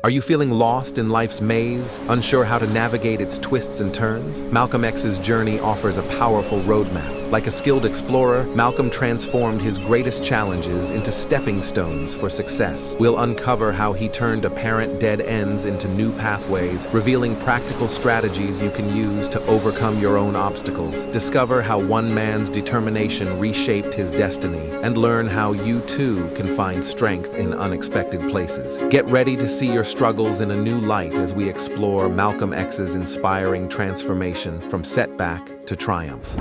Are you feeling lost in life's maze, unsure how to navigate its twists and turns? Malcolm X's journey offers a powerful roadmap. Like a skilled explorer, Malcolm transformed his greatest challenges into stepping stones for success. We'll uncover how he turned apparent dead ends into new pathways, revealing practical strategies you can use to overcome your own obstacles. Discover how one man's determination reshaped his destiny, and learn how you too can find strength in unexpected places. Get ready to see your struggles in a new light as we explore Malcolm X's inspiring transformation from setback to triumph.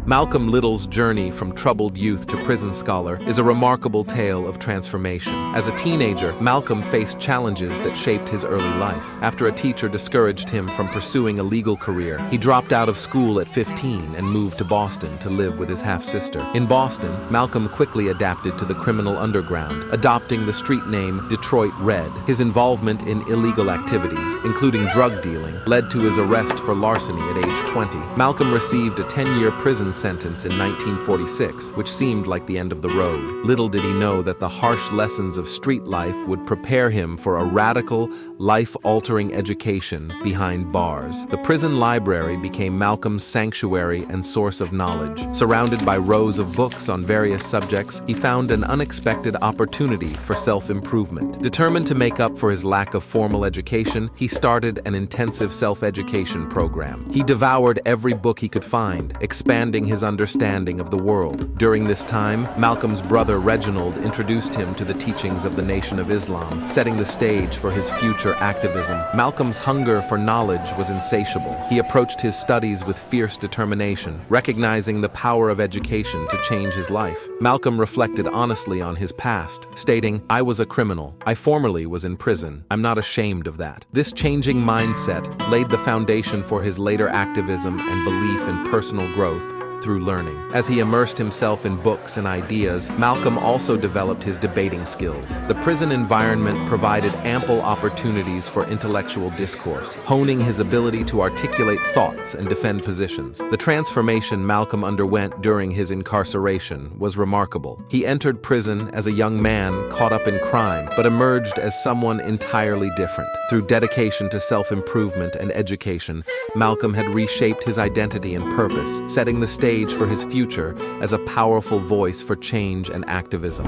Malcolm Little's journey from troubled youth to prison scholar is a remarkable tale of transformation. As a teenager, Malcolm faced challenges that shaped his early life. After a teacher discouraged him from pursuing a legal career, he dropped out of school at 15 and moved to Boston to live with his half-sister. In Boston, Malcolm quickly adapted to the criminal underground, adopting the street name Detroit Red. His involvement in illegal activities, including drug dealing, led to his arrest for larceny at age 20. Malcolm received a 10-year prison sentence in 1946, which seemed like the end of the road. Little did he know that the harsh lessons of street life would prepare him for a radical, life-altering education behind bars. The prison library became Malcolm's sanctuary and source of knowledge. Surrounded by rows of books on various subjects, he found an unexpected opportunity for self-improvement. Determined to make up for his lack of formal education, he started an intensive self-education program. He devoured every book he could find, expanding his understanding of the world. During this time, Malcolm's brother Reginald introduced him to the teachings of the Nation of Islam, setting the stage for his future activism. Malcolm's hunger for knowledge was insatiable. He approached his studies with fierce determination, recognizing the power of education to change his life. Malcolm reflected honestly on his past, stating, "I was a criminal. I formerly was in prison. I'm not ashamed of that." This changing mindset laid the foundation for his later activism and belief in personal growth through learning. As he immersed himself in books and ideas, Malcolm also developed his debating skills. The prison environment provided ample opportunities for intellectual discourse, honing his ability to articulate thoughts and defend positions. The transformation Malcolm underwent during his incarceration was remarkable. He entered prison as a young man caught up in crime, but emerged as someone entirely different. Through dedication to self-improvement and education, Malcolm had reshaped his identity and purpose, setting the stage for his future as a powerful voice for change and activism.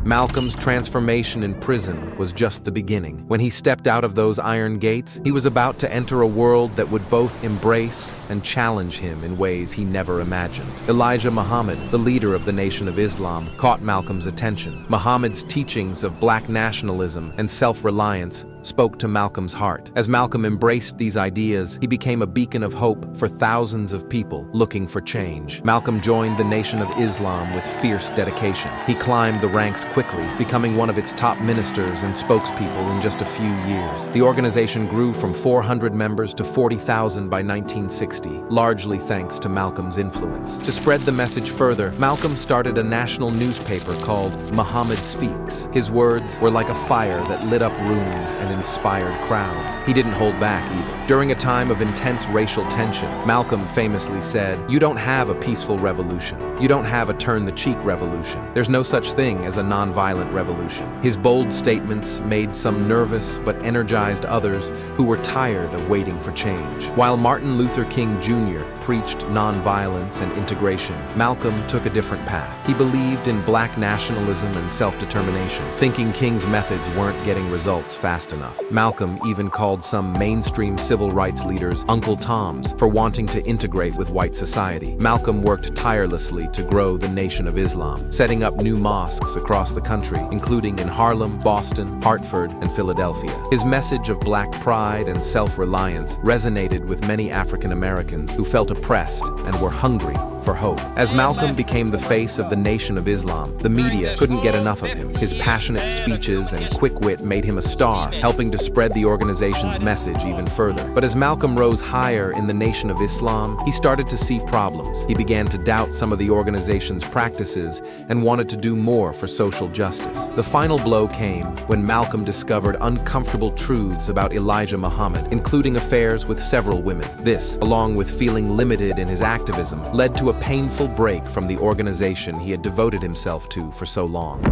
Malcolm's transformation in prison was just the beginning. When he stepped out of those iron gates, he was about to enter a world that would both embrace and challenge him in ways he never imagined. Elijah Muhammad, the leader of the Nation of Islam, caught Malcolm's attention. Muhammad's teachings of black nationalism and self-reliance spoke to Malcolm's heart. As Malcolm embraced these ideas, he became a beacon of hope for thousands of people looking for change. Malcolm joined the Nation of Islam with fierce dedication. He climbed the ranks quickly, becoming one of its top ministers and spokespeople in just a few years. The organization grew from 400 members to 40,000 by 1960, largely thanks to Malcolm's influence. To spread the message further, Malcolm started a national newspaper called Muhammad Speaks. His words were like a fire that lit up rooms and inspired crowds. He didn't hold back either. During a time of intense racial tension, Malcolm famously said, "You don't have a peaceful revolution. You don't have a turn-the-cheek revolution. There's no such thing as a nonviolent revolution." His bold statements made some nervous but energized others who were tired of waiting for change. While Martin Luther King Jr. preached nonviolence and integration, Malcolm took a different path. He believed in black nationalism and self-determination, thinking King's methods weren't getting results fast enough. Malcolm even called some mainstream civil rights leaders Uncle Toms for wanting to integrate with white society. Malcolm worked tirelessly to grow the Nation of Islam, setting up new mosques across the country, including in Harlem, Boston, Hartford, and Philadelphia. His message of black pride and self-reliance resonated with many African Americans who felt oppressed and were hungry for hope. As Malcolm became the face of the Nation of Islam, the media couldn't get enough of him. His passionate speeches and quick wit made him a star, helping to spread the organization's message even further. But as Malcolm rose higher in the Nation of Islam, he started to see problems. He began to doubt some of the organization's practices and wanted to do more for social justice. The final blow came when Malcolm discovered uncomfortable truths about Elijah Muhammad, including affairs with several women. This, along with feeling limited in his activism, led to a painful break from the organization he had devoted himself to for so long.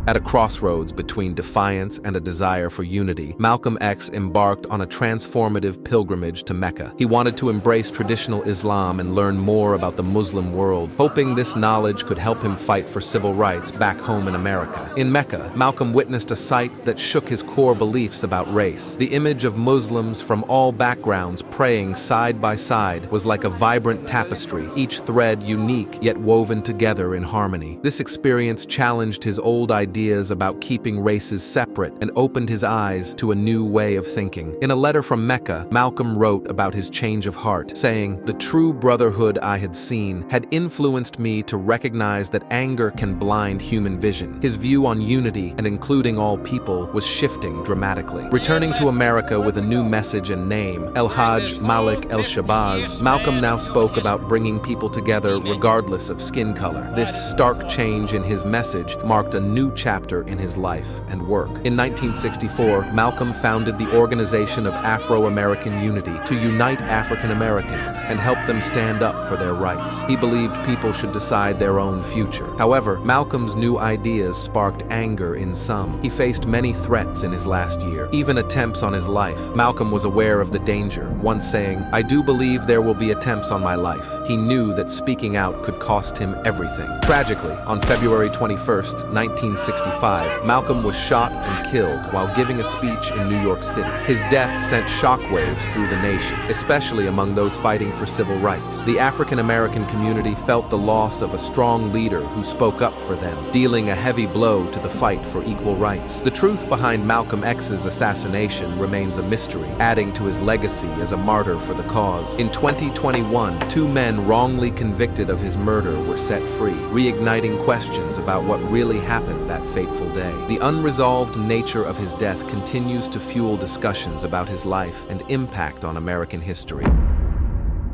At a crossroads between defiance and a desire for unity, Malcolm X embarked on a transformative pilgrimage to Mecca. He wanted to embrace traditional Islam and learn more about the Muslim world, hoping this knowledge could help him fight for civil rights back home in America. In Mecca, Malcolm witnessed a sight that shook his core beliefs about race. The image of Muslims from all backgrounds praying side by side was like a vibrant tapestry, each thread unique yet woven together in harmony. This experience challenged his old ideas about keeping races separate and opened his eyes to a new way of thinking. In a letter from Mecca, Malcolm wrote about his change of heart, saying, "The true brotherhood I had seen had influenced me to recognize that anger can blind human vision." His view on unity and including all people was shifting dramatically. Returning to America with a new message and name, El-Hajj Malik El-Shabazz, Malcolm now spoke about bringing people together regardless of skin color. This stark change in his message marked a new chapter in his life and work. In 1964, Malcolm founded the Organization of Afro-American Unity to unite African Americans and help them stand up for their rights. He believed people should decide their own future. However, Malcolm's new ideas sparked anger in some. He faced many threats in his last year, even attempts on his life. Malcolm was aware of the danger, once saying, "I do believe there will be attempts on my life." He knew that speaking out could cost him everything. Tragically, on February 21, 1965, Malcolm was shot and killed while giving a speech in New York City. His death sent shockwaves through the nation, especially among those fighting for civil rights. The African American community felt the loss of a strong leader who spoke up for them, dealing a heavy blow to the fight for equal rights. The truth behind Malcolm X's assassination remains a mystery, adding to his legacy as a martyr for the cause. In 2021, two men wrongly convicted of his murder were set free, reigniting questions about what really happened that fateful day. The unresolved nature of his death continues to fuel discussions about his life and impact on American history.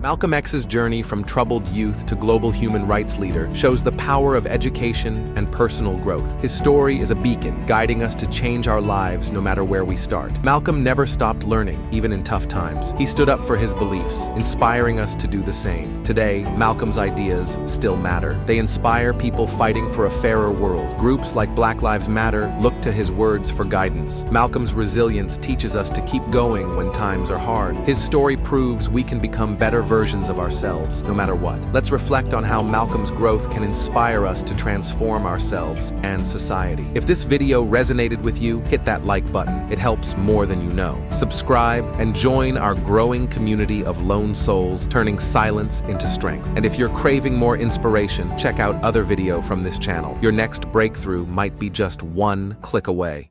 Malcolm X's journey from troubled youth to global human rights leader shows the power of education and personal growth. His story is a beacon, guiding us to change our lives no matter where we start. Malcolm never stopped learning, even in tough times. He stood up for his beliefs, inspiring us to do the same. Today, Malcolm's ideas still matter. They inspire people fighting for a fairer world. Groups like Black Lives Matter look to his words for guidance. Malcolm's resilience teaches us to keep going when times are hard. His story proves we can become better versions of ourselves, no matter what. Let's reflect on how Malcolm's growth can inspire us to transform ourselves and society. If this video resonated with you, hit that like button. It helps more than you know. Subscribe and join our growing community of lone souls, turning silence into strength. And if you're craving more inspiration, check out other video from this channel. Your next breakthrough might be just one click away.